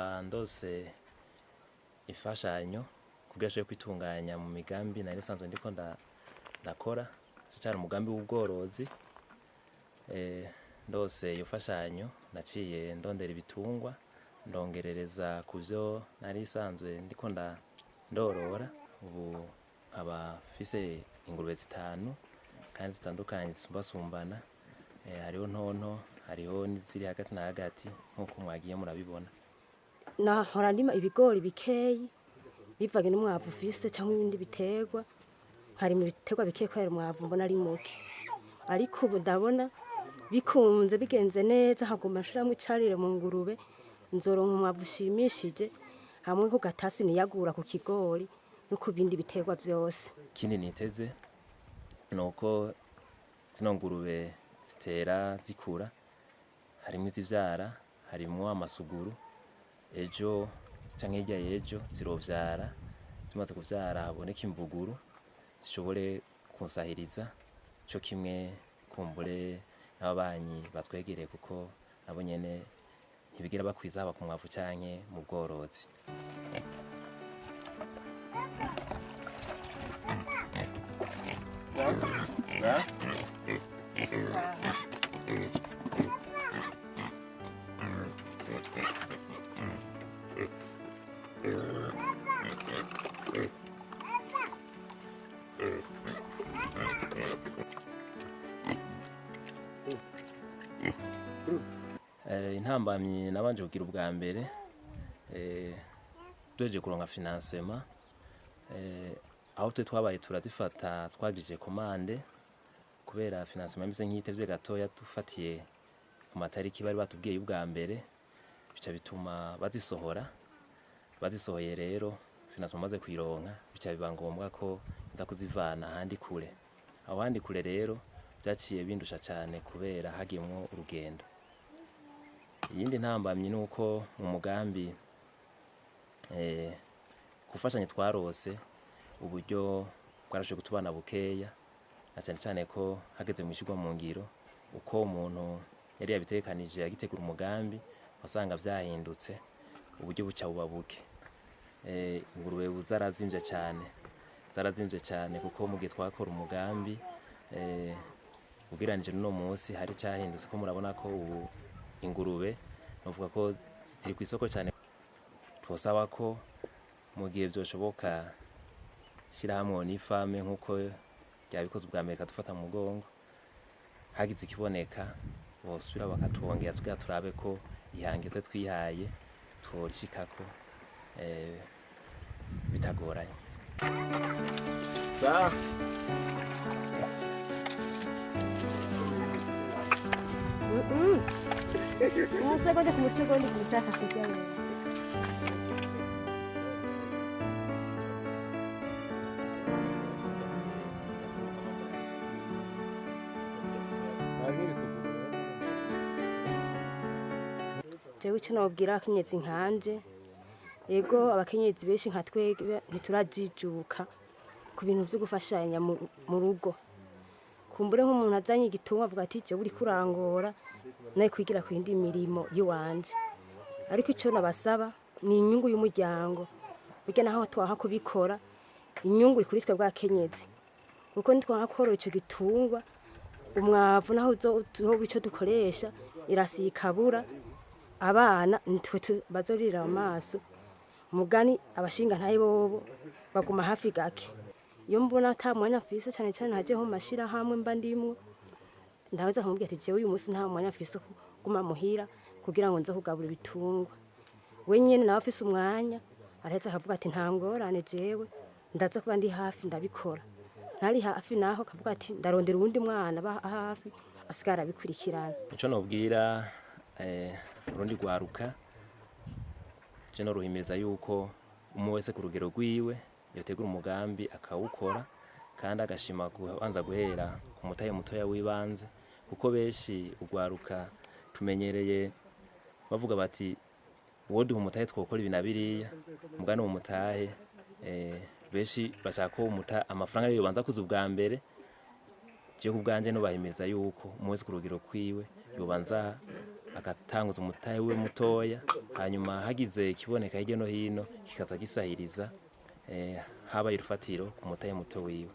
nkaba ndose imfashanyo kugira ashobore kwitunganya mu migambi nari nsanzwe ndiko ndakora cyari umugambi w'ubworozi. Ndose iyo mfashanyo naciye ndondera ibitungwa ndongerereza kuvyo nari nsanzwe ndiko ndorora. Ubu nkaba mfise ingurube 5 kandi zitandukanye zisumbasumbana, hariho ntonto hariho n'iziri hagati na hagati nk'uko mwagiye murabibona. Nahora ndima ibigori bikeyi bivanye n'umwavu ufise cyangwa ibindi biterwa, hari mu biterwa bikeyi kwera umwavu mbona ari muke, ariko ubu ndabona bikunze bigenze neza haguma nshiramo icarire mu ngurube nzoronka umwavu ushimishije hamwe ku gatasi niyagura ku kigori no ku bindi biterwa byose. Ikindi niteze nuko zino ngurube zitera zikura, harimo izivyara harimo amasuguru, ejo canke hirya y'ejo zirovyara, zimaze kuvyara haboneka imbuguru zishobore kunsahiriza co kimwe kumbure n'ababanyi batwegereye kuko nabo nyene ntibigira bakwiza haba ku mwavu canke mu bworozi. Intambamyi nabanje kugira ubwa mbere duhejeje kuronka financement, aho twe twabaye turazifata twagije komande kubera financement imeze nk'itevye gatoya dufatiye ku matariki bari batubwiye ubwa mbere, bica bituma bazisohoye rero financement maze kuyironka bica biba ngombwa ko nza kuzivana ahandi kure. Aho handi kure rero byaciye bindusha cyane kubera hagiyemwo urugendo. Iyindi ntambamyi nuko mu mugambi gufashanya twarose uburyo bwarashoboye kutubana bukeya, na cyane cyane ko hageze mu ishigwa mu ngiro uko umuntu yari yabitekanije yagitegura umugambi wasanga vyahindutse uburyo buca buba buke. Ingurube zarazimvye cyane kuko mu gihe twakora umugambi ugereranije n'uno munsi hari cyahindutse ko murabona ko ubu ingurube novuga ko ziri ku isoko cyane. Twosaba ko mu gihe byoshoboka Ishirahamwe n'ifame nk'uko ryabikoze ubwa mbere kadufata mu mugongo, hagize ikiboneka bosubira bakatwongera tugira turabe ko ihangeze twihaye tworishikako bitagoranye. Umusegonda ku musegonda kumutaka kujyayo. Jewe cyo nobwira akenyezi nkanje, yego abakenyezi benshi nka twege ntiturajijuka ku bintu byo gufashanya mu rugo. Kumbure nk'umuntu azanye igitungwa avuga ati je buri kurangora naye kwigira ku indi mirimo yiwanje, ariko icyo nabasaba ni inyungu y'umuryango. Burya naho twaha kubikora inyungu iri kuri twe bw'akenyezi, kuko nitwaha korora icyo gitungwa umwavu naho icyo dukoresha irasikabura abana nitwe bazorira amaso. Mugani abashinga ntaye bobo baguma hafi gake. Iyo mbona ata mwanya mfise cyane cyane haje ho mashirahamwe mba ndimwo, ndaweza kumubwira ati jewe uyu munsi nta mwanya mfise guma muhira kugira ngo nze kugabura ibitungwa. We nyene nawe afise umwanya araheza akavuga ati nta ngorane jewe ndaza kuba ndi hafi ndabikora. Ntari hafi naho akavuga ati ndarondera uwundi mwana ba hafi asigara bikurikirana. Ico nobwira urundi rwaruka je no ruhimiriza yuko umwe wese ku rugero rwiwe yotegura umugambi akawukora kandi agashima kubanza guhera ku mutahe mutoya w'ibanze, kuko benshi urwaruka tumenyereye bavuga bati wodi umutahe twokora ibina biriya mugana umutahe benshi bashaka ko amafaranga yo banza kuza ubwa mbere. Je kubwanje no bahimiriza yuko umwe wese ku rugero kwiwe yobanza agatanguza umutahe we mutoya, hanyuma hagize ikiboneka hirya no hino kikaza gisahiriza habaye urufatiro ku mutahe muto wiwe.